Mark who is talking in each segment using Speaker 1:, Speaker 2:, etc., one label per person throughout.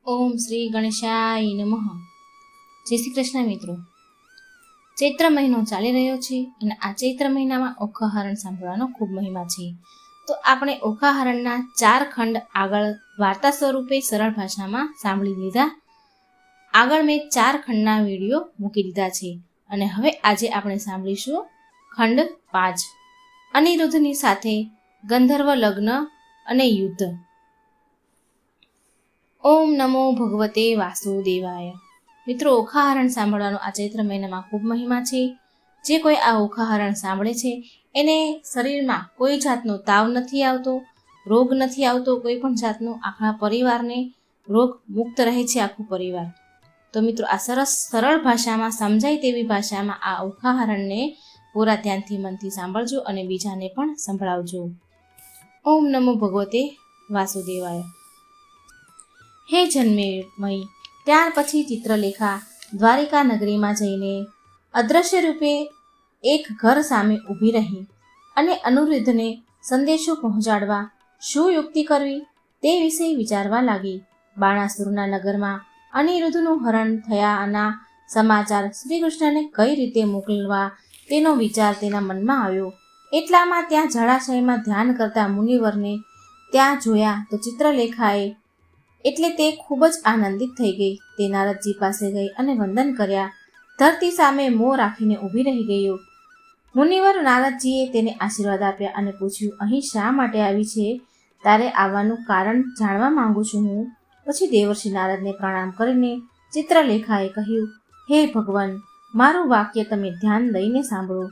Speaker 1: ઓમ શ્રી ગણેશાય નમઃ. જય શ્રી કૃષ્ણ મિત્રો. ચૈત્ર મહિનો ચાલી રહ્યો છે અને આ ચૈત્ર મહિનામાં ઓખાહરણ સાંભળવાનો ખૂબ મહિમા છે. તો આપણે ઓખાહરણના 4 ખંડ આગળ વાર્તા સ્વરૂપે સરળ ભાષામાં સાંભળી લીધા. આગળ મેં 4 ખંડના વિડીયો મૂકી દીધા છે અને હવે આજે આપણે સાંભળીશું ખંડ 5, અનિરુદ્ધની સાથે ગંધર્વ લગ્ન અને યુદ્ધ. ઓમ નમો ભગવતે વાસુદેવાય. મિત્રો, ઓખાહરણ સાંભળવાનો આ ચૈત્ર મહિનામાં ખૂબ મહિમા છે. જે કોઈ આ ઓખાહરણ સાંભળે છે એને શરીરમાં કોઈ જાતનો તાવ નથી આવતો, રોગ નથી આવતો, કોઈ પણ જાતનો. આખા પરિવારને રોગ મુક્ત રહે છે આખું પરિવાર. તો મિત્રો, આ સરળ ભાષામાં સમજાય તેવી ભાષામાં આ ઓખાહરણને પૂરા ધ્યાનથી મનથી સાંભળજો અને બીજાને પણ સંભળાવજો. ઓમ નમો ભગવતે વાસુદેવાય. હે જન્મેમય, ત્યાર પછી ચિત્રલેખા દ્વારિકા નગરીમાં જઈને અદ્રશ્ય રૂપે એક ઘર સામે ઊભી રહી અને અનિરુદ્ધને સંદેશો પહોંચાડવા શું યુક્તિ કરવી તે વિશે વિચારવા લાગી. બાણાસુરના નગરમાં અનિરુદ્ધનું હરણ થયાના સમાચાર શ્રીકૃષ્ણને કઈ રીતે મોકલવા તેનો વિચાર તેના મનમાં આવ્યો. એટલામાં ત્યાં જળાશયમાં ધ્યાન કરતા મુનિવરને ત્યાં જોયા તો ચિત્રલેખાએ એટલે તે ખૂબ જ આનંદિત થઈ ગઈ. તે નારદજી પાસે ગઈ અને વંદન કર્યા. ધરતી સામે મોં રાખીને ઊભી રહી ગયો. મુનિવર નારદજીએ તેને આશીર્વાદ આપ્યા અને પૂછ્યું, અહીં શા માટે આવી છે? તારે આવવાનું કારણ જાણવા માંગુ છું હું. પછી દેવર્ષિ નારદને પ્રણામ કરીને ચિત્રલેખાએ કહ્યું, હે ભગવાન, મારું વાક્ય તમે ધ્યાન દઈને સાંભળો.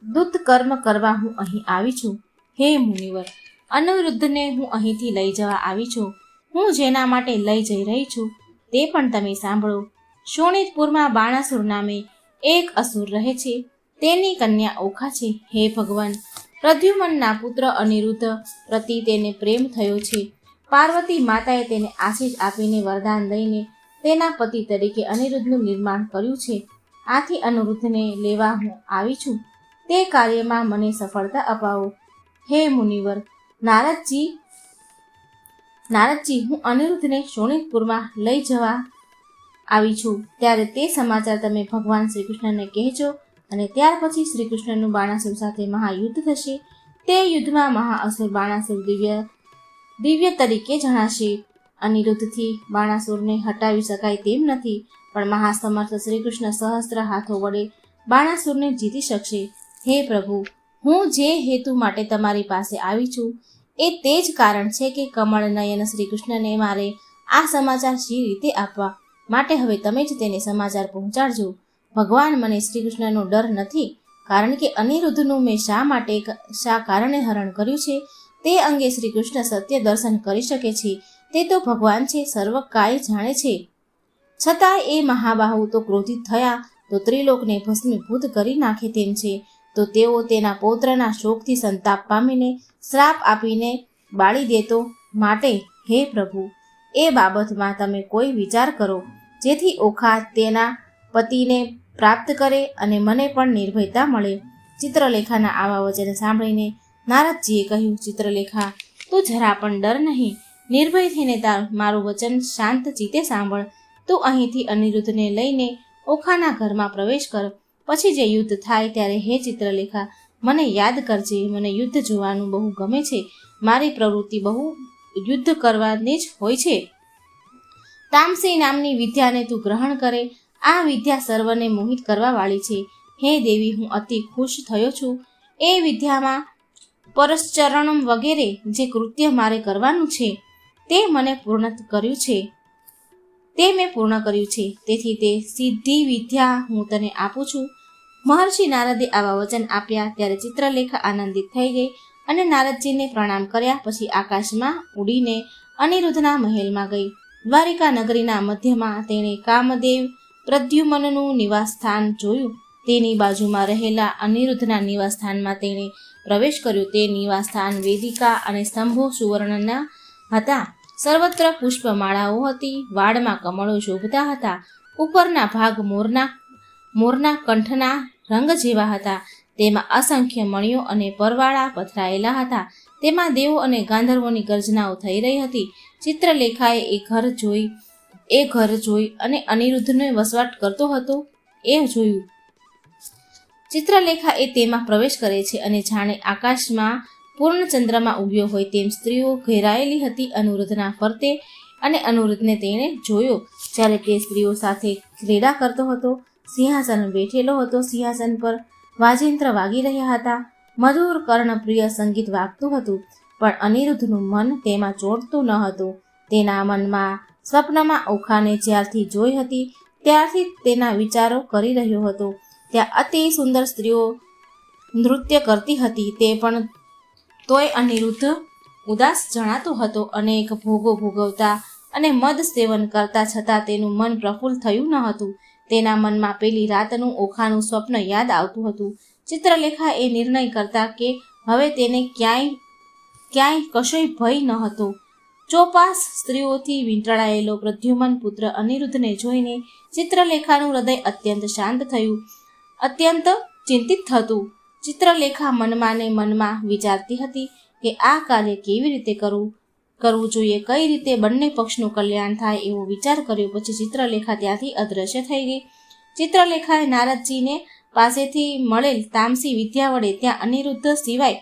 Speaker 1: દૂત કર્મ કરવા હું અહીં આવી છું. હે મુનિવર, અનિરુદ્ધને હું અહીંથી લઈ જવા આવી છું. હું જેના માટે લઈ જઈ રહી છું તે પણ તમે સાંભળો. શોણિતપુરમાં બાણાસુર નામે એક અસુર રહે છે. તેની કન્યા ઓખા છે. હે ભગવાન, પ્રદ્યુમનના પુત્ર અનિરુદ્ધ પ્રતિ તેને પ્રેમ થયો છે. પાર્વતી માતાએ તેને આશીષ આપીને વરદાન દઈને તેના પતિ તરીકે અનિરુદ્ધનું નિર્માણ કર્યું છે. આથી અનિરુદ્ધને લેવા હું આવી છું. તે કાર્યમાં મને સફળતા અપાવો. હે મુનિવર નારદજી, હું અનિરુદ્ધને શોણિતપુરમાં લઈ જવા આવી છું. ત્યારે તે સમાચાર તમે ભગવાન શ્રીકૃષ્ણને કહેજો અને ત્યાર પછી શ્રીકૃષ્ણનું બાણાસુર સાથે મહાયુદ્ધ થશે. તે યુદ્ધમાં મહાઅસુર બાણાસુર દિવ્ય તરીકે જણાશે. અનિરુદ્ધથી બાણાસુરને હટાવી શકાય તેમ નથી, પણ મહાસમર્થ શ્રીકૃષ્ણ સહસ્ત્ર હાથો વડે બાણાસુરને જીતી શકશે. હે પ્રભુ, હું જે હેતુ માટે તમારી પાસે આવી છું એ તે જ કારણ છે કે કમળ નયન શ્રીકૃષ્ણને મારે આ સમાચાર શી રીતે આપવા, માટે હવે તમે જ તેને સમાચાર પહોંચાડજો. ભગવાન, મને શ્રીકૃષ્ણનો ડર નથી, કારણ કે અનિરુદ્ધનું મેં શા કારણે હરણ કર્યું છે તે અંગે શ્રીકૃષ્ણ સત્ય દર્શન કરી શકે છે. તે તો ભગવાન છે, સર્વ કાય જાણે છે. છતાં એ મહાબાહુ તો ક્રોધિત થયા તો ત્રિલોકને ભસ્મીભૂત કરી નાખે તેમ છે. તો તેઓ તેના પૌત્રના શોકથી સંતાપ પામીને શ્રાપ આપીને બાળી દેતો. માટે હે પ્રભુ, એ બાબતમાં તમે કોઈ વિચાર કરો, જેથી ઓખા તેના પતિને પ્રાપ્ત કરે અને મને પણ નિર્ભયતા મળે. ચિત્રલેખાના આવા વચન સાંભળીને નારદજીએ કહ્યું, ચિત્રલેખા, તું જરા પણ ડર નહીં. નિર્ભય થઈને મારું વચન શાંત ચિત્તે સાંભળ. તું અહીંથી અનિરુદ્ધને લઈને ઓખાના ઘરમાં પ્રવેશ કર. પછી જે યુદ્ધ થાય ત્યારે હે ચિત્રલેખા, મને યાદ કરજે. મને યુદ્ધ જોવાનું બહુ ગમે છે. મારી પ્રવૃત્તિ બહુ યુદ્ધ કરવાની જ હોય છે. તામસી નામની વિદ્યાને તું ગ્રહણ કરે. આ વિદ્યા સર્વને મોહિત કરવા વાળી છે. હે દેવી, હું અતિ ખુશ થયો છું. એ વિદ્યામાં પરશ્ચરણમ વગેરે જે કૃત્ય મારે કરવાનું છે તે મેં પૂર્ણ કર્યું છે. તેથી તે સિદ્ધિ વિદ્યા હું તને આપું છું. મહર્ષિ નારદે આવા વચન આપ્યા ત્યારે ચિત્રલેખા આનંદિત થઈ ગઈ અને નારદજીને પ્રણામ કર્યા. પછી આકાશમાં ઉડીને અનિરુદ્ધના મહેલમાં ગઈ. દ્વારિકા નગરીના મધ્યમાં તેણે કામદેવ પ્રદ્યુમનનું નિવાસસ્થાન જોયું. તેની બાજુમાં રહેલા અનિરુદ્ધના નિવાસસ્થાનમાં તેણે પ્રવેશ કર્યો. તે નિવાસસ્થાન વેદિકા અને સ્તંભો સુવર્ણના હતા. સર્વત્ર પુષ્પમાળાઓ હતી. વાડમાં કમળો શોભતા હતા. ઉપરના ભાગ મોરના કંઠના રંગ જેવા હતા. તેમાં અસંખ્ય મણિયો અને પરવાળા પથરાયેલા હતા. તેમાં દેવો અને ગાંધર્વોની ગર્જનાઓ થઈ રહી હતી. ચિત્રલેખાએ એ ઘર જોઈ એ ઘર જોઈ અને અનિરુદ્ધને વસવાટ કરતો હતો એ જોયું. ચિત્રલેખા એ તેમાં પ્રવેશ કરે છે અને જાણે આકાશમાં પૂર્ણચંદ્રમાં ઉભ્યો હોય તેમ સ્ત્રીઓ ઘેરાયેલી હતી અનિરુદ્ધના ફરતે, અને અનિરુદ્ધને તેણે જોયો જ્યારે તે સ્ત્રીઓ સાથે ક્રીડા કરતો હતો. સિંહાસન બેઠેલો હતો. સિંહાસન પર વાજિંત્ર વાગી રહ્યા હતા. મધુર કર્ણપ્રિય સંગીત વાગતું હતું, પણ અનિરુદ્ધનું મન તેમાં ચોંટતું ન હતું. તેના મનમાં સ્વપ્નમાં ઓખાને જ્યારથી જોઈ હતી ત્યારથી તેના વિચારો કરી રહ્યો હતો. ત્યાં અતિ સુંદર સ્ત્રીઓ નૃત્ય કરતી હતી, તે પણ તોય અનિરુદ્ધ ઉદાસ જણાતો હતો. અનેક ભોગો ભોગવતા અને મદ સેવન કરતા છતાં તેનું મન પ્રફુલ્લ થયું ન હતું. તેના મનમાં પેલી રાતનું ઓખાનું સ્વપ્ન યાદ આવતું હતું. ચિત્રલેખા એ નિર્ણય કરતા કે હવે તેને ક્યાંય કશોય ભય ન હતો. ચોપાસ સ્ત્રીઓથી વીંટળાયેલો પ્રદ્યુમન પુત્ર અનિરુદ્ધને જોઈને ચિત્રલેખાનું હૃદય અત્યંત શાંત થયું, અત્યંત ચિંતિત થતું. ચિત્રલેખા મનમાં ને મનમાં વિચારતી હતી કે આ કાર્ય કેવી રીતે કરવું જોઈએ, કઈ રીતે બંને પક્ષનું કલ્યાણ થાય એવો વિચાર કર્યો. પછી ચિત્રલેખા ત્યાંથી અદૃશ્ય થઈ ગઈ. ચિત્રલેખાએ નારદજીને પાસેથી મળેલ તામસી વિદ્યા વડે ત્યાં અનિરુદ્ધ સિવાય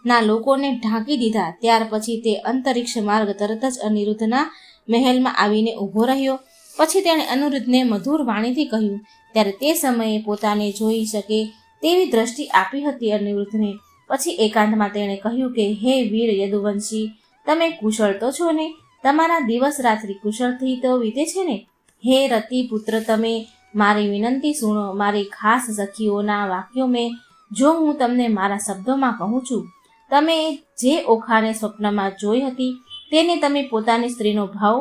Speaker 1: ના લોકોને ઢાંકી દીધા. ત્યાર પછી તે અંતરિક્ષ માર્ગ તરત જ અનિરુદ્ધના મહેલમાં આવીને ઊભો રહ્યો. પછી તેણે અનિરુદ્ધને મધુર વાણીથી કહ્યું. ત્યારે તે સમયે પોતાને જોઈ શકે તેવી દ્રષ્ટિ આપી હતી અનિરુદ્ધને. પછી એકાંતમાં તેણે કહ્યું કે હે વીર યદુવંશી, તમે કુશળ તો છો ને? તમારા દિવસ રાત્રિ કુશળથી તો વીતે છે ને? હે રતિ પુત્ર, તમે મારી વિનંતી સુણો. મારી ખાસ સખીઓના વાક્યો મેં જો હું તમને મારા શબ્દોમાં કહું છું. તમે જે ઓખાને સ્વપ્નમાં જોઈ હતી તેને તમે પોતાની સ્ત્રીનો ભાવ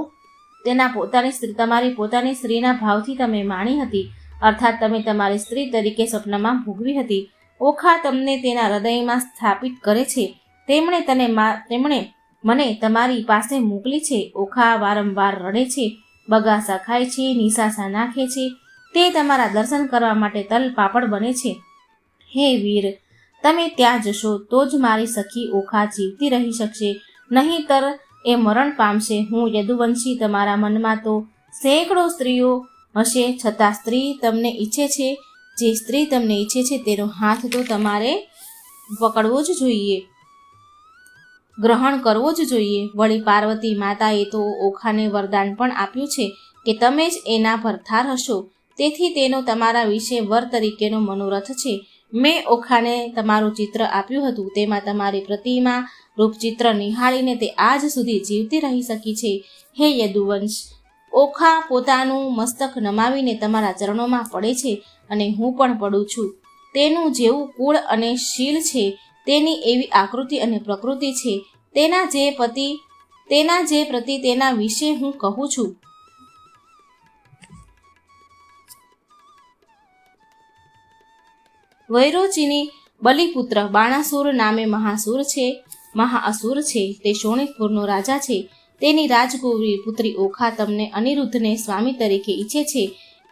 Speaker 1: તમારી પોતાની સ્ત્રીના ભાવથી તમે માણી હતી, અર્થાત તમે તમારી સ્ત્રી તરીકે સ્વપ્નમાં ભોગવી હતી. ઓખા તમને તેના હૃદયમાં સ્થાપિત કરે છે. તેમણે મને તમારી પાસે મોકલી છે. ઓખા વારંવાર રડે છે, બગાસા ખાય છે, નિશાસા નાખે છે. તે તમારા દર્શન કરવા માટે તલ પાપડ બને છે. હે વીર, તમે ત્યાં જશો તો જ મારી સખી ઓખા જીવતી રહી શકશે, નહીંતર એ મરણ પામશે. હું યદુવંશી, તમારા મનમાં તો સેંકડો સ્ત્રીઓ હશે, છતાં સ્ત્રી તમને ઈચ્છે છે. જે સ્ત્રી તમને ઈચ્છે છે તેનો હાથ તો તમારે પકડવો જ જોઈએ, ગ્રહણ કરવો જ જોઈએ. વળી પાર્વતી માતાએ તો ઓખાને વરદાન પણ આપ્યું છે કે તમે જ એના ભરથાર હશો. તેથી તેનો તમારા વિશે વર તરીકેનો મનોરથ છે. મેં ઓખાને તમારું ચિત્ર આપ્યું હતું, તેમાં તમારી પ્રતિમા રૂપચિત્ર નિહાળીને તે આજ સુધી જીવતી રહી શકી છે. હે યદુવંશ, ઓખા પોતાનું મસ્તક નમાવીને તમારા ચરણોમાં પડે છે અને હું પણ પડું છું. તેનું જેવું કુળ અને શીલ છે, તેની એવી આકૃતિ અને પ્રકૃતિ છે, તેના જે પ્રતિ તેના વિશે હું કહું છું. વૈરોચીની બલિપુત્ર બાણાસુર નામે મહાઅસુર છે. તે શોણિતપુરનો રાજા છે. તેની રાજકુમારી પુત્રી ઓખા તમને અનિરુદ્ધને સ્વામી તરીકે ઈચ્છે છે.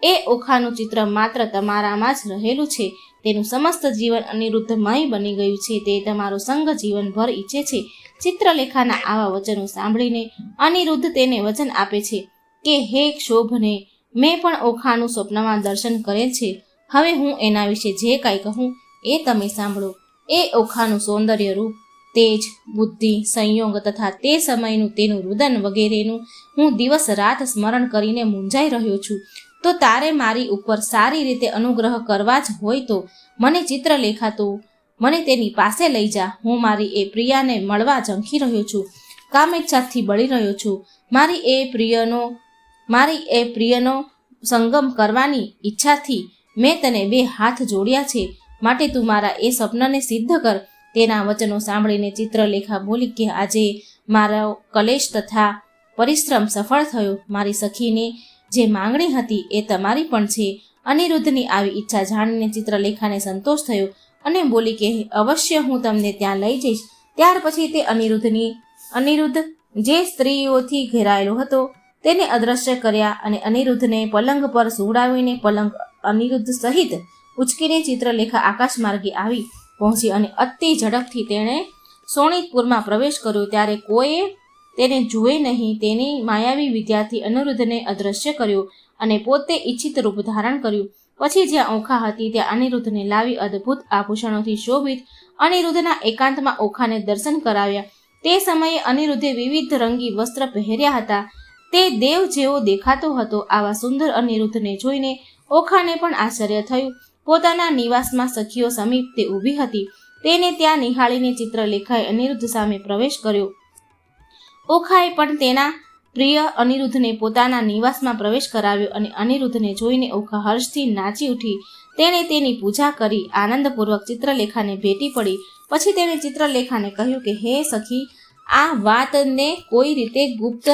Speaker 1: એ ઓખાનું ચિત્ર માત્ર તમારામાં જ રહેલું છે. તેનું સમસ્ત જીવન અનિરુદ્ધમય બની ગયું છે. તે તમારો સંગ જીવનભર ઈચ્છે છે. ચિત્રલેખાના આવા વચનો સાંભળીને અનિરુદ્ધ તેને વચન આપે છે કે હે ક્ષોભને, મેં પણ ઓખાનું સ્વપ્નમાં દર્શન કરેલ છે. હવે હું એના વિશે જે કાંઈ કહું એ તમે સાંભળો. એ ઓખાનું સૌંદર્ય, રૂપ, તેજ, બુદ્ધિ, સંયોગ તથા તે સમયનું તેનું રુદન વગેરેનું હું દિવસ રાત સ્મરણ કરીને મૂંઝાઈ રહ્યો છું. તો તારે મારી ઉપર સારી રીતે અનુગ્રહ કરવા જ હોય તો મને ચિત્રલેખા, તો મને તેની પાસે લઈ જા. હું મારી એ પ્રિયાને મળવા ઝંખી રહ્યો છું, કામેચ્છાથી બળી રહ્યો છું. મારી એ પ્રિયનો સંગમ કરવાની ઈચ્છાથી મેં તને બે હાથ જોડ્યા છે. માટે તું મારા એ સ્વપ્નને સિદ્ધ કર. તેના વચનો સાંભળીને ચિત્રલેખા બોલી કે આજે મારો કલેશ તથા પરિશ્રમ સફળ થયો. મારી સખીને જે માંગણી હતી એ તમારી પણ છે. અનિરુદ્ધની આવી ઈચ્છા જાણીને ચિત્રલેખાને સંતોષ થયો અને બોલી કે અવશ્ય હું તમને ત્યાં લઈ જઈશ. ત્યાર પછી તે અનિરુદ્ધ જે સ્ત્રીઓથી ઘેરાયેલો હતો તેને અદ્રશ્ય કર્યા અને અનિરુદ્ધને પલંગ પર સુવડાવીને પલંગ અનિરુદ્ધ સહિત ઉચકીને ચિત્રલેખા આકાશ માર્ગે આવી પહોંચી અને અતિ ઝડપથી તેણે શોણિતપુરમાં પ્રવેશ કર્યો. ત્યારે કોઈએ તેને જુએ નહીં. તેની માયાવી વિદ્યાથી અનિરુદ્ધને અદૃશ્ય કર્યો અને પોતે ઈચ્છિત રૂપ ધારણ કર્યું. પછી જ્યાં ઓખા હતી ત્યાં અનિરુદ્ધને લાવી અદ્ભુત આભૂષણોથી શોભિત અનિરુદ્ધના એકાંતમાં ઓખાને દર્શન કરાવ્યા. તે સમયે અનિરુદ્ધે વિવિધ રંગી વસ્ત્ર પહેર્યા હતા. તે દેવ જેવો દેખાતો હતો. આવા સુંદર અનિરુદ્ધને જોઈને ઓખાને પણ આશ્ચર્ય થયું. પોતાના નિવાસમાં સખીઓ સમીપ તે ઊભી હતી. તેને ત્યાં નિહાળીને ચિત્રલેખાએ અનિરુદ્ધ સામે પ્રવેશ કર્યો. ઓખાએ પણ તેના પ્રિય અનિરુદ્ધને પોતાના નિવાસમાં પ્રવેશ કરાવ્યો અને અનિરુદ્ધને જોઈને ઓખા હર્ષથી નાચી ઉઠી. તેણે તેની પૂજા કરી આનંદપૂર્વક ચિત્રલેખાને ભેટી પડી. પછી તેણે ચિત્રલેખાને કહ્યું કે હે સખી, આ વાતને કોઈ રીતે ગુપ્ત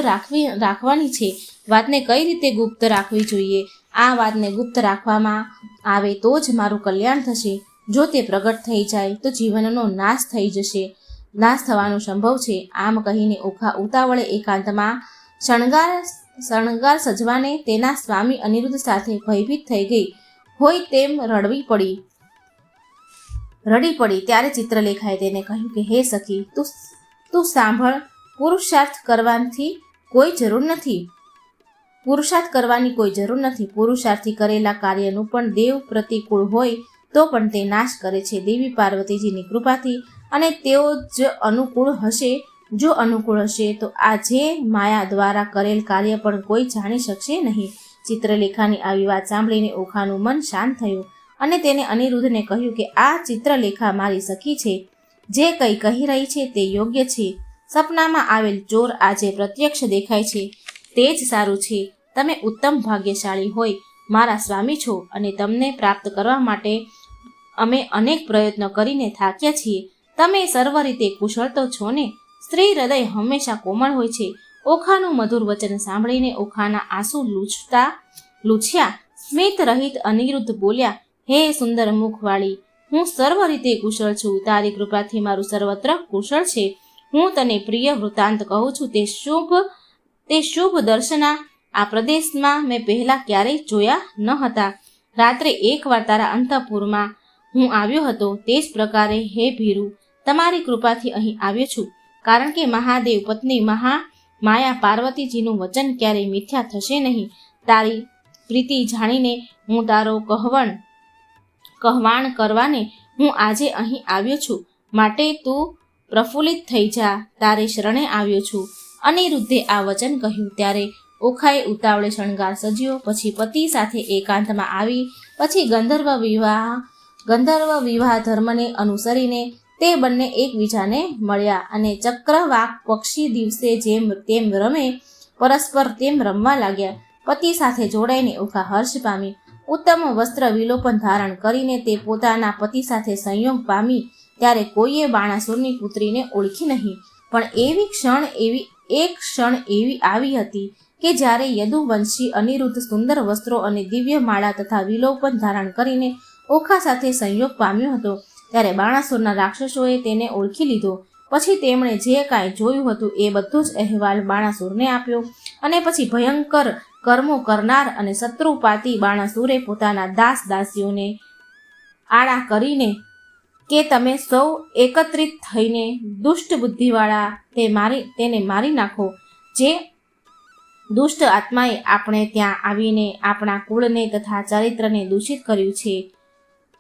Speaker 1: રાખવાની છે. વાતને કઈ રીતે ગુપ્ત રાખવી જોઈએ? આ વાતને ગુપ્ત રાખવામાં આવે તો જ મારું કલ્યાણ થશે. જો તે પ્રગટ થઈ જાય તો જીવનનો નાશ થઈ જશે, નાશ થવાનો સંભવ છે. આમ કહીને ઓખા ઉતાવળે એકાંતમાં શણગાર સજવાને તેના સ્વામી અનિરુદ્ધ સાથે ભયભીત થઈ ગઈ હોય તેમ રડી પડી. ત્યારે ચિત્રલેખાએ તેને કહ્યું કે હે સખી, તું સાંભળ, પુરુષાર્થ કરવાની કોઈ જરૂર નથી. પુરુષાર્થી કરેલા કાર્યનું પણ દેવ પ્રતિકૂળ હોય તો પણ તે નાશ કરે છે દેવી પાર્વતીજીની કૃપાથી. અને તેઓ જ અનુકૂળ હશે. જો અનુકૂળ હશે તો આ જે માયા દ્વારા કરેલ કાર્ય પણ કોઈ જાણી શકશે નહીં. ચિત્રલેખાની આવી વાત સાંભળીને ઓખાનું મન શાંત થયું અને તેને અનિરુદ્ધને કહ્યું કે આ ચિત્રલેખા મારી સખી છે. જે કંઈ કહી રહી છે તે યોગ્ય છે. સપનામાં આવેલ ચોર આજે પ્રત્યક્ષ દેખાય છે તે જ સારું છે. તમે ઉત્તમ ભાગ્યશાળી હોય મારા સ્વામી છો અને તમને પ્રાપ્ત કરવા માટે અમે અનેક પ્રયત્નો કરીને થાક્યા છીએ. તમે સર્વ રીતે કુશળ તો છો ને? સ્ત્રી હૃદય હંમેશા કોમળ હોય છે. ઓખાનું મધુર વચન સાંભળીને ઓખાના આંસુ લૂછ્યા. સ્મિત રહિત અનિરુદ્ધ બોલ્યા, હે સુંદર મુખવાળી, હું સર્વ રીતે કુશળ છું. તારી કૃપાથી મારું સર્વત્ર કુશળ છે. હું તને પ્રિય વૃત્તાંત કહું છું. તે શુભ દર્શના આ પ્રદેશમાં મેં પહેલા ક્યારેય જોયા ન હતા. રાત્રે એકવાર તારા અંતઃપુરમાં હું આવ્યો હતો. તે જ પ્રકારે હે ભીરુ, તમારી કૃપાથી અહીં આવ્યો છું. કારણ કે મહાદેવ પત્ની માયા પાર્વતીજીનું વચન ક્યારેય મિથ્યા થશે નહીં. તારી પ્રીતિ જાણીને હું તારો કહવાણ કરવાને હું આજે અહીં આવ્યો છું. માટે તું પ્રફુલ્લિત થઈ જા. તારે શરણે આવ્યો છું. અનિરુદ્ધે આ વચન કહ્યું ત્યારે ઓખાએ ઉતાવળે શણગાર સજ્યો. પછી પતિ સાથે એકાંતમાં આવી. પછી ગંધર્વ વિવાહ ધર્મને અનુસરીને તે બંને એકબીજાને મળ્યા અને ચક્રવાક પક્ષી દિવસે જેમ તેમ રમે પરસ્પર તેમ રમવા લાગ્યા. પતિ સાથે જોડાઈને ઓખા હર્ષ પામી. ઉત્તમ વસ્ત્ર વિલોપન ધારણ કરીને તે પોતાના પતિ સાથે સંયોગ પામી. ત્યારે કોઈએ બાણાસુરની પુત્રીને ઓળખી નહીં. પણ એક ક્ષણ એવી આવી હતી કે જ્યારે યદુવંશી અનિરુદ્ધ સુંદર વસ્ત્રો અને દિવ્ય માળા તથા વિલોપન ધારણ કરીને ઓખા સાથે સંયોગ પામ્યો હતો. ત્યારે બાણાસુરના રાક્ષસોએ તેને ઓળખી લીધો. પછી તેમણે જે કાંઈ જોયું હતું એ બધો જ અહેવાલ બાણાસુરને આપ્યો. અને પછી ભયંકર કર્મો કરનાર અને શત્રુપાતી બાણાસુરે પોતાના દાસ દાસીઓને આડા કરીને કે તમે સૌ એકત્રિત થઈને દુષ્ટ બુદ્ધિવાળા તેને મારી નાખો. જે દુષ્ટ આત્માએ આપણે ત્યાં આવીને આપણા કુળને તથા ચરિત્રને દૂષિત કર્યું છે.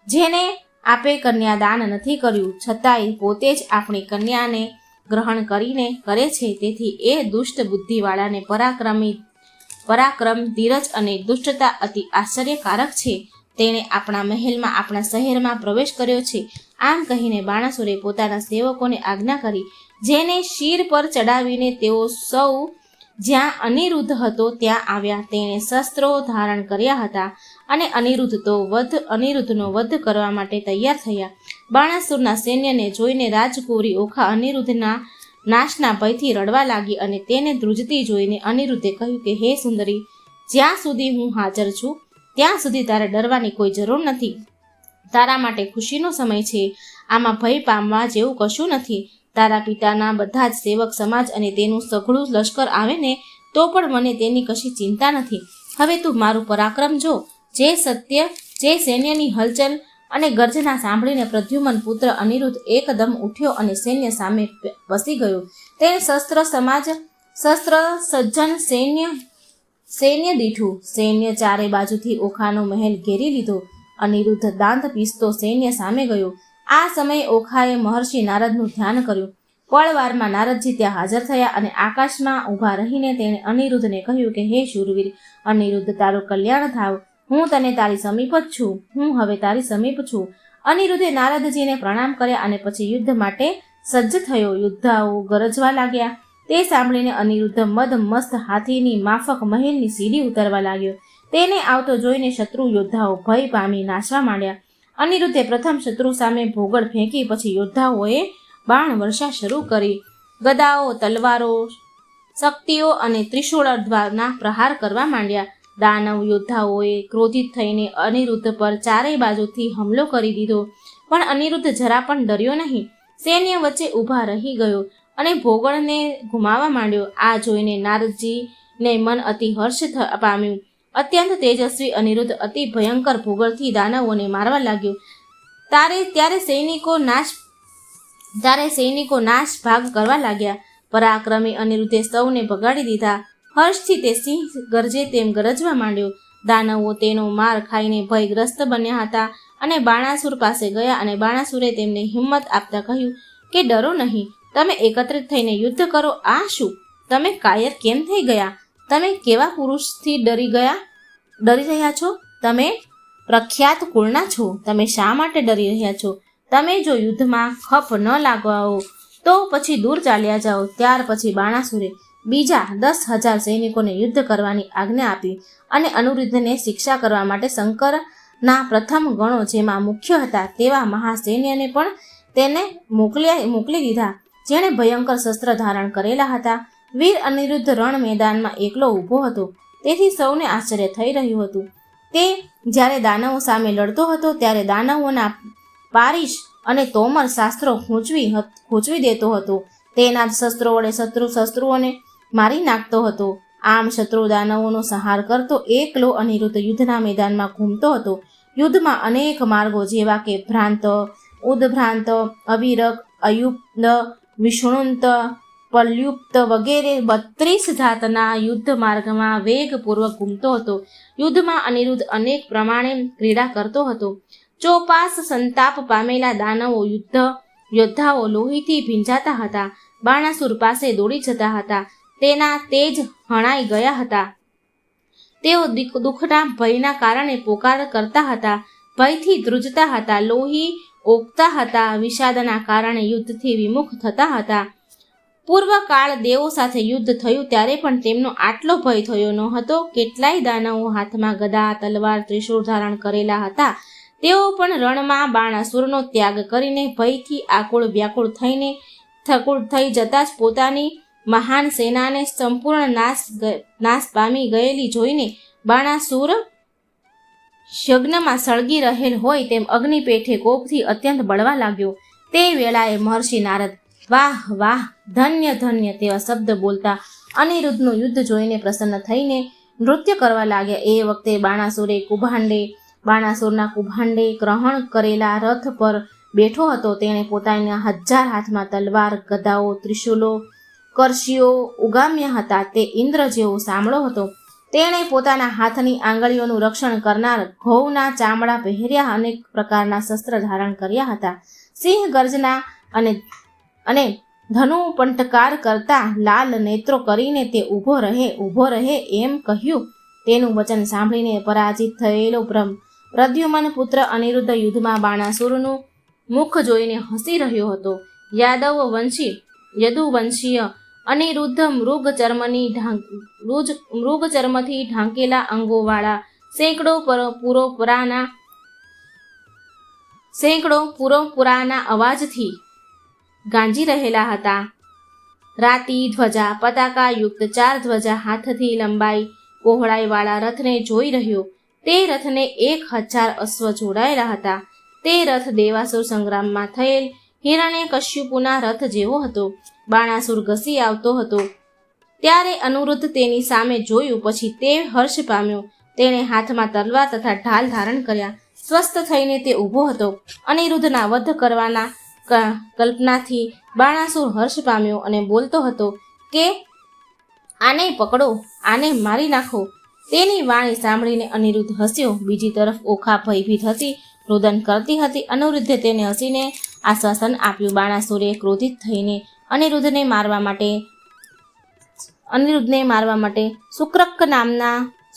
Speaker 1: જેને આપે કન્યાદાન નથી કર્યું છતાંય પોતે જ આપણી કન્યાને ગ્રહણ કરીને કરે છે. તેથી એ દુષ્ટ બુદ્ધિવાળાને પરાક્રમ, ધીરજ અને દુષ્ટતા અતિ આશ્ચર્યકારક છે. તેણે આપણા મહેલમાં, આપણા શહેરમાં પ્રવેશ કર્યો છે. આમ કહીને બાણાસુરે પોતાના સેવકોને આજ્ઞા કરી, જેને શિર પર ચડાવીને તેઓ સૌ જ્યાં અનિરુદ્ધ હતો ત્યાં આવ્યા. તેણે શસ્ત્રો ધારણ કર્યા હતા અને અનિરુદ્ધનો વધ કરવા માટે તૈયાર થયા. બાણાસુરના સૈન્યને જોઈને રાજકુંવરી ઓખા અનિરુદ્ધના નાશના ભયથી રડવા લાગી અને તેને ધ્રુજતી જોઈને અનિરુદ્ધે કહ્યું કે હે સુંદરી, જ્યાં સુધી હું હાજર છું ત્યાં સુધી તારે ડરવાની કોઈ જરૂર નથી. તારા માટે ખુશીનો સમય છે. આમાં ભય પામવા જેવું કશું નથી. તારા પિતાના બધા જ સેવક સમાજ અને તેનું સઘળું લશ્કર આવે ને તો પણ મને તેની કશી ચિંતા નથી. હવે તું મારું પરાક્રમ જો. જે સૈન્યની હલચલ અને ગર્જના સાંભળીને પ્રદ્યુમન પુત્ર અનિરુદ્ધ એકદમ ઉઠ્યો અને સૈન્ય સામે પસી ગયો. તેણે શસ્ત્ર શસ્ત્ર સજ્જન સૈન્ય દીઠું. સૈન્ય ચારે બાજુથી ઓખાનો મહેલ ઘેરી લીધો. અનિરુદ્ધ દાંત પીસતો સૈન્ય સામે ગયો. આ સમયે ઓખાએ મહર્ષિ નારદનું ધ્યાન કર્યું. પળવારમાં નારદજી ત્યાં હાજર થયા અને આકાશમાં ઊભા રહીને તેણે અનિરુદ્ધને કહ્યું કે હે શૂરવીર અનિરુદ્ધ, તારું કલ્યાણ થાવ. હું તને તારી સમીપ જ છું. હું હવે તારી સમીપ છું. અનિરુદ્ધે નારદજીને પ્રણામ કર્યા અને પછી યુદ્ધ માટે સજ્જ થયો. યોદ્ધાઓ ગરજવા લાગ્યા. તે સાંભળીને અનિરુદ્ધ મદ મસ્ત હાથીની માફક મહેલની સીડી ઉતરવા લાગ્યો. તેને આવતો જોઈને શત્રુ યોદ્ધાઓ ભય પામી નાશવા માંડ્યા. અનિરુદ્ધે પ્રથમ શત્રુ સામે ભોગળ ફેંકી પછી યોદ્ધાઓએ બાણ વર્ષા શરૂ કરી. ગદાઓ, તલવારો, શક્તિઓ અને ત્રિશૂળ દ્વારા પ્રહાર કરવા માંડ્યા. દાનવ યોદ્ધાઓએ ક્રોધિત થઈને અનિરુદ્ધ પર ચારેય બાજુથી હુમલો કરી દીધો. પણ અનિરુદ્ધ જરા પણ ડર્યો નહીં. સૈન્ય વચ્ચે ઊભા રહી ગયો અને ભોગળને ગુમાવવા માંડ્યો. આ જોઈને નારદજીને મન અતિ હર્ષ પામ્યું. અત્યંત તેજસ્વી અનિરુદ્ધ અતિ ભયંકર ભોગળથી દાનવોને મારવા લાગ્યો. ત્યારે સૈનિકો નાશ ભાગ કરવા લાગ્યા. પરાક્રમી અનિરુદ્ધે સૌને ભગાડી દીધા. હર્ષથી તે સિંહ ગરજે તેમ ગરજવા માંડ્યો. દાનવો તેનો માર ખાઈને ભયગ્રસ્ત બન્યા હતા અને બાણાસુર પાસે ગયા અને બાણાસુરે તેમને હિંમત આપતા કહ્યું કે ડરો નહીં, તમે એકત્રિત થઈને યુદ્ધ કરો. આ શું, તમે કાયર કેમ થઈ ગયા? તમે કેવા પુરુષથી ડરી રહ્યા છો? તમે પ્રખ્યાત કુળના છો. તમે શા માટે ડરી રહ્યા છો? તમે જો યુદ્ધમાં ખપ ન લાગવાઓ તો પછી દૂર ચાલ્યા જાઓ. ત્યાર પછી બાણાસુરે બીજા 10,000 સૈનિકોને યુદ્ધ કરવાની આજ્ઞા આપી અને અનિરુદ્ધને શિક્ષા કરવા માટે શંકરના પ્રથમ ગણો જેમાં મુખ્ય હતા તેવા મહાસૈન્યને પણ તેને મોકલી દીધા, જેણે ભયંકર શસ્ત્ર ધારણ કરેલા હતા. વીર અનિરુદ્ધ રણ મેદાનમાં એકલો ઊભો હતો. તેથી સૌને આશ્ચર્ય થઈ રહ્યું હતું. તે જ્યારે દાનવો સામે લડતો હતો ત્યારે દાનવોના પારીશ અને તોમર શાસ્ત્રો ખૂંચવી દેતો હતો. તેના જ શસ્ત્રો વડે શત્રુઓને મારી નાખતો હતો. આમ શત્રુ દાનવોનો સંહાર કરતો એકલો અનિરુદ્ધ યુદ્ધના મેદાનમાં ઘૂમતો હતો. યુદ્ધમાં અનેક માર્ગો જેવા કે ભ્રાંત, ઉદભ્રાંત, અવિરક, અયુક્ત, વિષ્ણુંત, પલ્યુપ્ત વગેરે 32 જાતના યુદ્ધ માર્ગમાં વેગપૂર્વક ઘૂમતો હતો. યુદ્ધમાં અનિરુદ્ધ અનેક પ્રમાણે ક્રીડા કરતો હતો. ચોપાસ સંતાપ પામેલા દાનવો યોદ્ધાઓ લોહીથી ભીંજાતા હતા. બાણાસુર પાસે દોડી જતા હતા. તેના તેજ હણાઈ ગયા હતા. તેઓ દુઃખના ભયના કારણે પોકાર કરતા હતા. ભયથી ધ્રુજતા હતા. લોહી ઓગતા હતા. વિષાદના કારણે યુદ્ધથી વિમુખ થતા હતા. પૂર્વકાળ દેવો સાથે યુદ્ધ થયું ત્યારે પણ તેમનો આટલો ભય થયો ન હતો. કેટલાય દાનવો હાથમાં ગદા, તલવાર, ત્રિશૂળ ધારણ કરેલા હતા. તેઓ પણ રણમાં બાણાસુરનો ત્યાગ કરીને ભયથી આકુળ વ્યાકુળ થઈ જતા જ પોતાની મહાન સેનાને સંપૂર્ણ નાશ પામી ગયેલી જોઈને બાણાસુર યજ્ઞમાં સળગી રહેલ હોય તેમ અગ્નિ પેઠે કોપથી અત્યંત બળવા લાગ્યો. તે વેળાએ મહર્ષિ નારદ વાહ વાહ, ધન્ય ધન્ય તેવા શબ્દ બોલતા અનિરુદ્ધનું યુદ્ધ જોઈને પ્રસન્ન થઈને નૃત્ય કરવા લાગ્યા. એ વખતે બાણાસુરના કુભાંડે ગ્રહણ કરેલા રથ પર બેઠો હતો. તેણે પોતાના 1000 હાથમાં તલવાર, ગદાઓ, ત્રિશૂલો, કરશીઓ ઉગામ્યા હતા. તે ઇન્દ્ર જેવો સાંભળો હતો. તેણે પોતાના હાથની આંગળીઓનું રક્ષણ કરનાર ઘઉંના ચામડા પહેર્યા અનેક પ્રકારના શસ્ત્ર ધારણ કર્યા હતા. સિંહ ગર્જના અને ધનુ પંટકાર કરતા લાલ નેત્રો કરીને તે ઊભો રહે એમ કહ્યું. તેનું વચન સાંભળીને પરાજિત થયેલો પ્રદ્યુમન પુત્ર અનિરુદ્ધ યુદ્ધમાં બાણાસુરનું મુખ જોઈને હસી રહ્યો હતો. યદુવંશીય અનિરુદ્ધ મૃગ ચર્મથી ઢાંકેલા અંગોવાળા સેંકડો પુરોપુરાના અવાજથી ગાંજી રહેલા હતા. રાતી ધ્વજા, પતાકાયુક્ત 4 ધ્વજા હાથથી લંબાઈ પહોળાઈવાળા રથને જોઈ રહ્યો. તે રથને 1000 અશ્વ જોડાયેલા હતા. તે રથ દેવાસુર સંગ્રામમાં થયેલ હિરણ્યકશ્યપુના રથ જેવો હતો. બાણાસુર ઘસી આવતો હતો ત્યારે અનિરુદ્ધ તેની સામે જોયું. પછી તે હર્ષ પામ્યો. તેણે હાથમાં તલવાર તથા ઢાલ ધારણ કર્યા. સ્વસ્થ થઈને તે ઊભો હતો. અનિરુદ્ધના વધ કરવાના કલ્પનાથી બાણાસુર હર્ષ પામ્યો અને બોલતો હતો કે આને પકડો, આને મારી નાખો. તેની વાણી સાંભળીને અનિરુદ્ધ હસ્યો. બીજી તરફ ઓખા ભયભીત હતી, રોદન કરતી હતી. અનિરુદ્ધે તેને હસીને આશ્વાસન આપ્યું. બાણાસુરે ક્રોધિત થઈને અનિરુદ્ધને મારવા માટે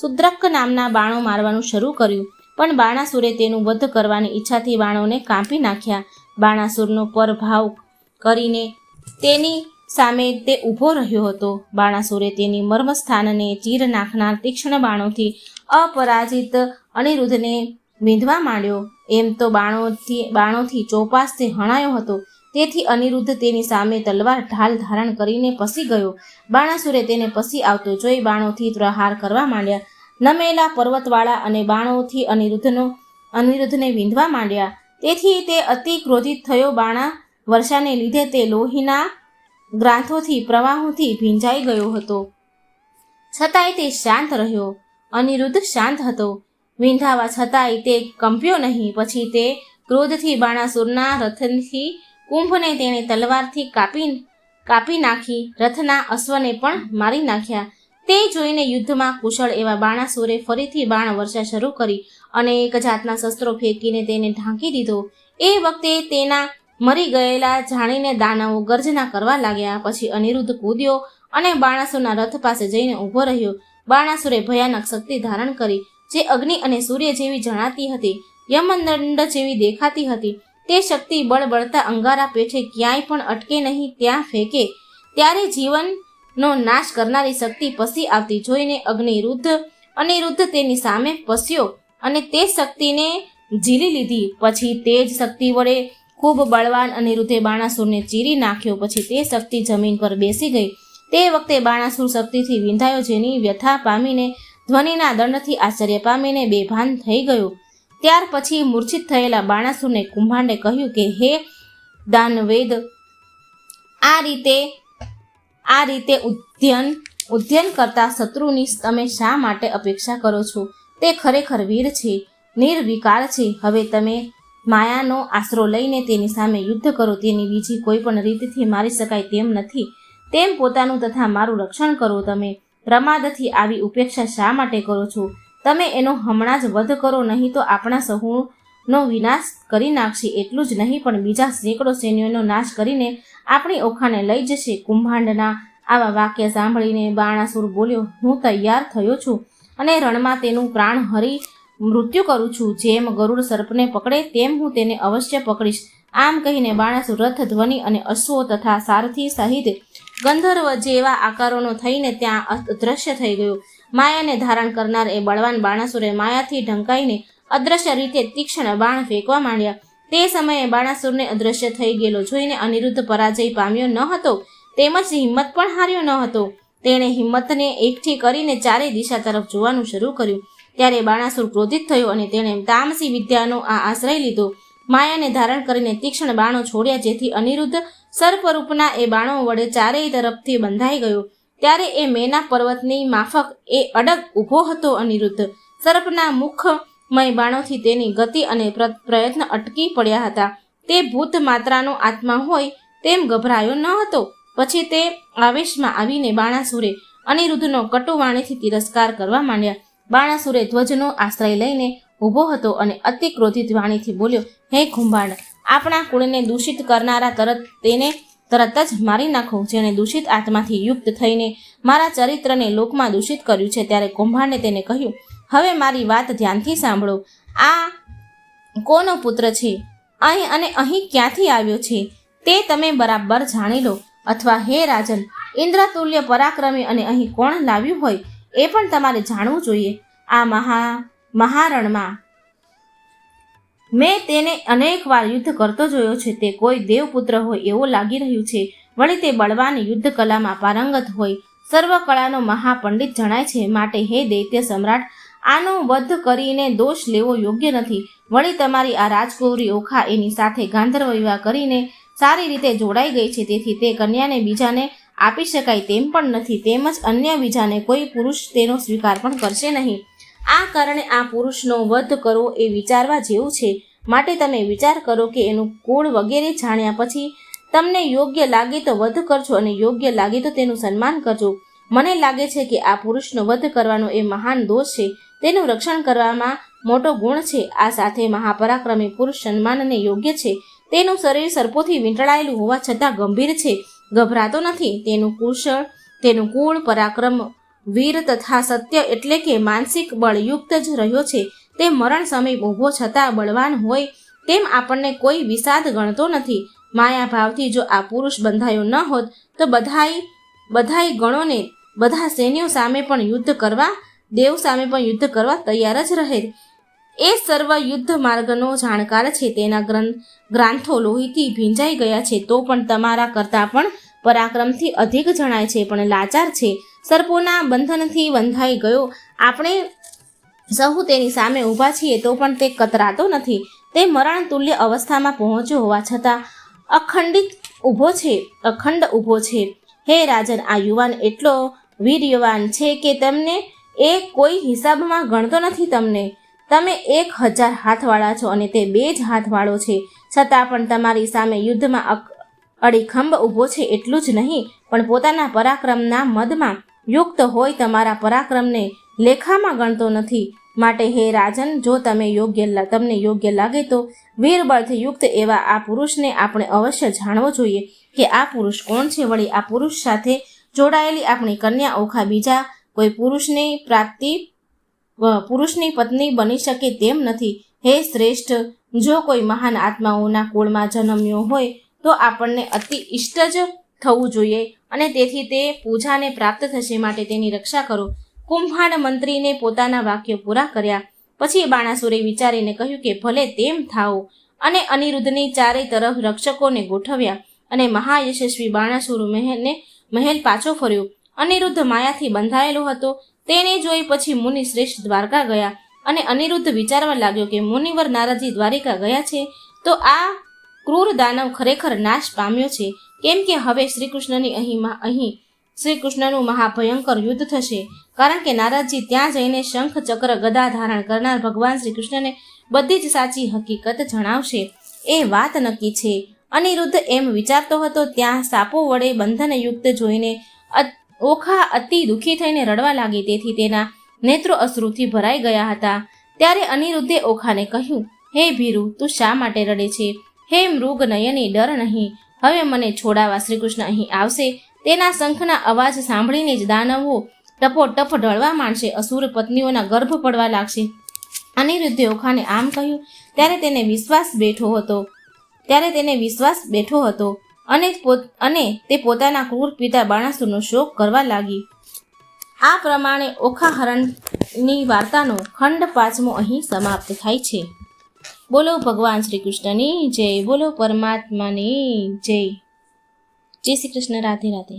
Speaker 1: શુદ્રક નામના બાણો મારવાનું શરૂ કર્યું. પણ બાણાસુરે તેનું વધ કરવાની ઈચ્છાથી બાણોને કાપી નાખ્યા. બાણાસુરનો પરભાવ કરીને તેની સામે તે ઊભો રહ્યો હતો. બાણાસુરે તેની મર્મસ્થાનને ચીર નાખનાર તીક્ષ્ણ બાણોથી અપરાજિત અનિરુદ્ધને વીંધવા માંડ્યો. એમ તો બાણોથી ચોપાસ તે હણાયો હતો, તેથી અનિરુદ્ધ તેની સામે તલવાર ઢાલ ધારણ કરીને પસી ગયો. બાણાસુરે તેને પસી આવતો જોઈ બાણોથી પ્રહાર કરવા માંડ્યા. નમેલા પર્વતવાળા અને બાણોથી અનિરુદ્ધને વીંધવા માંડ્યા. તેથી તે અતિ ક્રોધિત થયો. બાણા વર્ષાને લીધે તે લોહીના ગ્રાંથોથી પ્રવાહોથી ભીંજાઈ ગયો હતો, છતાંય તે શાંત રહ્યો. અનિરુદ્ધ શાંત હતો, વીંધાવા છતાંય તે કંપ્યો નહીં. પછી તે ક્રોધથી બાણાસુરના રથથી કુંભને તેણે તલવારથી કાપી નાખી. રથના અશ્વને પણ મારી નાખ્યા. તે જોઈને યુદ્ધમાં કુશળ એવા બાણાસુરે ફરીથી બાણ વર્ષા શરૂ કરી અને એક જાતના શસ્ત્રો ફેંકીને તેને ઢાંકી દીધો. એ વખતે તેના મરી ગયેલા જાણીને દાનવો ગર્જના કરવા લાગ્યા. પછી અનિરુદ્ધ કૂદ્યો અને બાણાસુરના રથ પાસે જઈને ઊભો રહ્યો. બાણાસુરે ભયાનક શક્તિ ધારણ કરી, જે અગ્નિ અને સૂર્ય જેવી જણાતી હતી, યમદંડ જેવી દેખાતી હતી. તે શક્તિ બળબળતા અંગારા પેઠે ક્યાંય પણ અટકે નહીં, ત્યાં ફેંકે ત્યારે જીવનનો નાશ કરનારી શક્તિ પસી આવતી જોઈને અનિરુદ્ધ તેની સામે પસ્યો અને તે શક્તિને ઝીલી લીધી. પછી તે જ શક્તિ વડે ખૂબ બળવાન અનિરુદ્ધે બાણાસુરને ચીરી નાખ્યો. પછી તે શક્તિ જમીન પર બેસી ગઈ. તે વખતે બાણાસુર શક્તિથી વિંધાયો, જેની વ્યથા પામીને ધ્વનિના દંડથી આશ્ચર્ય પામીને બેભાન થઈ ગયો. ત્યાર પછી મૂર્છિત થયેલા બાણાસુરને કુંભાંડે કહ્યું કે, હે દાનવેદ, આ રીતે ઉદ્યન કરતા શત્રુની તમે શા માટે અપેક્ષા કરો છો? તે ખરેખર વીર છે, નિર્વિકાર છે. હવે તમે માયાનો આશરો લઈને તેની સામે યુદ્ધ કરો. તેની બીજી કોઈ પણ રીતથી મારી શકાય તેમ નથી. તેમ પોતાનું તથા મારું રક્ષણ કરો. તમે પ્રમાદથી આવી ઉપેક્ષા શા માટે કરો છો? તમે એનો હમણાં જ વધ કરો, નહીં તો આપણા સહુનો વિનાશ કરી નાખશે. એટલું જ નહીં, પણ બીજા સેંકડો સૈન્યોનો નાશ કરીને આપણી ઓખાને લઈ જશે. કુંભાંડના આવા વાક્ય સાંભળીને બાણાસુર બોલ્યો, હું તૈયાર થયો છું અને રણમાં તેનું પ્રાણ હરી મૃત્યુ કરું છું. જેમ ગરુડ સર્પને પકડે તેમ હું તેને અવશ્ય પકડીશ. આમ કહીને બાણાસુર રથ, ધ્વનિ અને અશ્વો તથા સારથી સહિત ગંધર્વ જેવા આકારોનો થઈને ત્યાં અદૃશ્ય થઈ ગયો. માયાને ધારણ કરનાર એ બળવાન બાણાસુરે માયાથી ઢંકાઈને અદૃશ્ય રીતે તીક્ષ્ણ બાણ ફેંકવા માંડ્યા. તે સમયે બાણાસુરને અદૃશ્ય થઈ ગયેલો જોઈને અનિરુદ્ધ પરાજય પામ્યો ન હતો, તેમજ હિંમત પણ હાર્યો ન હતો. તેણે હિંમતને એકઠી કરીને ચારે દિશા તરફ જોવાનું શરૂ કર્યું. ત્યારે બાણાસુર ક્રોધિત થયો અને તેણે તામસી વિદ્યાનો આશ્રય લીધો. માયાને ધારણ કરીને તીક્ષ્ણ બાણો છોડ્યા, જેથી અનિરુદ્ધ સર્પરૂપના એ બાણો વડે ચારેય તરફથી બંધાઈ ગયો. ત્યારે એ મેના પર્વતની માફક એ અડગ ઊભો હતો. અનિરુદ્ધ સર્પના મુખમય બાણોથી તેની ગતિ અને પ્રયત્ન અટકી પડ્યા હતા. તે ભૂત માત્રાનો આત્મા હોય તેમ ગભરાયો ન હતો. પછી તે આવેશમાં આવીને બાણાસુરે અનિરુદ્ધનો કટુવાણીથી તિરસ્કાર કરવા માંડ્યા. બાણાસુરે ધ્વજનો આશ્રય લઈને ઊભો હતો અને અતિ ક્રોધિત વાણીથી બોલ્યો, હે કુંભાંડ, આપણા કુળને દૂષિત કરનારા તરત જ મારી નાખો. જેણે દૂષિત આત્માથી યુક્ત થઈને મારા ચરિત્રને લોકમાં દૂષિત કર્યું છે. ત્યારે કુંભાંડે તેને કહ્યું, હવે મારી વાત ધ્યાનથી સાંભળો. આ કોનો પુત્ર છે અને અહીં ક્યાંથી આવ્યો છે તે તમે બરાબર જાણી લો. અથવા હે રાજન, ઇન્દ્રતુલ્ય પરાક્રમી અને અહીં કોણ લાવ્યું હોય એ પણ તમારે જાણવું જોઈએ. આ મહારણમાં મેં તેને અનેક વાર યુદ્ધ કરતો જોયો છે. તે કોઈ દેવપુત્ર હોય એવું લાગી રહ્યું છે. વળી તે બળવાન યુદ્ધ કલામાં પારંગત હોય, સર્વ કળાનો મહાપંડિત જણાય છે. માટે હે દૈત્ય સમ્રાટ, આનો વધ કરીને દોષ લેવો યોગ્ય નથી. વળી તમારી આ રાજકુંવરી ઓખા એની સાથે ગાંધર્વ વિવાહ કરીને સારી રીતે જોડાઈ ગઈ છે. તેથી તે કન્યાને બીજાને આપી શકાય તેમ પણ નથી. તેમજ અન્ય બીજાને કોઈ પુરુષ તેનો સ્વીકાર પણ કરશે નહીં. આ કારણે આ પુરુષનો વધ કરવો એ વિચારવા જેવું છે. માટે તમે વિચાર કરો કે એનું કુળ વગેરે જાણ્યા પછી તમને યોગ્ય લાગે તો વધ કરજો અને યોગ્ય લાગે તો તેનું સન્માન કરજો. મને લાગે છે કે આ પુરુષનો વધ કરવાનો એ મહાન દોષ છે, તેનું રક્ષણ કરવામાં મોટો ગુણ છે. આ સાથે મહાપરાક્રમી પુરુષ સન્માનને યોગ્ય છે. તેનું શરીર સર્પોથી વીંટળાયેલું હોવા છતાં ગંભીર છે, ગભરાતો નથી. તેનું કુળ પરાક્રમ વીર તથા સત્ય એટલે કે માનસિક બળ યુક્ત જ રહ્યો છે. તે મરણ સમીપ ઊભો છતાં બળવાન હોય તેમ આપણને કોઈ વિષાદ ગણતો નથી. માયાભાવથી જો આ પુરુષ બંધાયો ન હોત તો બધાય ગણોને બધા સૈન્યો સામે પણ યુદ્ધ કરવા, દેવ સામે પણ યુદ્ધ કરવા તૈયાર જ રહે. એ સર્વ યુદ્ધ માર્ગનો જાણકાર છે. તેના ગ્રંથો લોહીથી ભીંજાઈ ગયા છે, તો પણ તમારા કરતાં પણ પરાક્રમથી અધિક જણાય છે, પણ લાચાર છે. સર્પોના બંધનથી બંધાઈ ગયો. આપણે સહુ તેની સામે ઊભા છીએ તો પણ તે કતરાતો નથી. તે મરણ તુલ્ય અવસ્થામાં પહોંચ્યો હોવા છતાં અખંડ ઊભો છે. હે રાજન, આ યુવાન એટલો વીર્યવાન છે કે તમને એ કોઈ હિસાબમાં ગણતો નથી. તમે 1000 હાથવાળા છો અને તે 2 જ હાથવાળો છે, છતાં પણ તમારી સામે યુદ્ધમાં અડીખંભ ઊભો છે. એટલું જ નહીં, પણ પોતાના પરાક્રમના મદમાં યુક્ત હોય તમારા પરાક્રમને લેખામાં ગણતો નથી. માટે હે રાજન, જો તમને યોગ્ય લાગે તો વીરબળથી યુક્ત એવા આ પુરુષને આપણે અવશ્ય જાણવો જોઈએ કે આ પુરુષ કોણ છે. વળી આ પુરુષ સાથે જોડાયેલી આપણી કન્યા ઓખા બીજા કોઈ પુરુષની પત્ની બની શકે તેમ નથી. હે શ્રેષ્ઠ, જો કોઈ મહાન આત્માઓના કુળમાં જન્મ્યો હોય તો આપણને અતિ ઇષ્ટ જ થવું જોઈએ અને તેથી તે પૂજાને પ્રાપ્ત થશે. માટે તેની રક્ષા કરો. કુંભાંડ મંત્રીને પોતાના વાક્યો પૂરા કર્યા પછી બાણાસુરે વિચારીને કહ્યું કે ભલે તેમ થાઓ, અને અનિરુદ્ધની ચારે તરફ રક્ષકોને ગોઠવ્યા અને મહાયશસ્વી બાણાસુર મહેલ પાછો ફર્યો. અનિરુદ્ધ માયાથી બંધાયેલો હતો. તેને જોઈ પછી મુનિ શ્રેષ્ઠ દ્વારકા ગયા અને અનિરુદ્ધ વિચારવા લાગ્યો કે મુનિવર નારદજી દ્વારિકા ગયા છે તો આ ક્રૂર દાનવ ખરેખર નાશ પામ્યો છે, કેમ કે હવે શ્રીકૃષ્ણનું મહાભયંકર યુદ્ધ થશે. કારણ કે નારદજી ત્યાં જઈને શંખ ચક્ર ગદા ધારણ કરનાર ભગવાન શ્રી કૃષ્ણને બધી જ સાચી હકીકત જણાવશે. એ વાત નક્કી છે. અનિરુદ્ધ એમ વિચારતો હતો ત્યાં સાપો વડે બંધનયુક્ત જોઈને ઓખા અતિ દુઃખી થઈને રડવા લાગી. તેથી તેના નેત્રો અશ્રુથી ભરાઈ ગયા હતા. ત્યારે અનિરુદ્ધે ઓખાને કહ્યું, હે ભીરુ, તું શા માટે રડે છે? હે મૃગ નયની, ડર નહીં. હવે મને છોડાવવા શ્રીકૃષ્ણ અહીં આવશે. તેના શંખના અવાજ સાંભળીને જ દાનવો ટપોટપ ઢળવા માંડશે, અસુર પત્નીઓના ગર્ભ પડવા લાગશે. અનિરુદ્ધે ઓખાને આમ કહ્યું ત્યારે તેને વિશ્વાસ બેઠો હતો અને તે પોતાના ક્રૂર પિતા બાણાસુરનો શોક કરવા લાગી. આ પ્રમાણે ઓખાહરણની વાર્તાનો ખંડ 5મો અહીં સમાપ્ત થાય છે. બોલો ભગવાન શ્રી કૃષ્ણની જય, બોલો પરમાત્માની જય. જય શ્રી કૃષ્ણ. રાધે રાધે.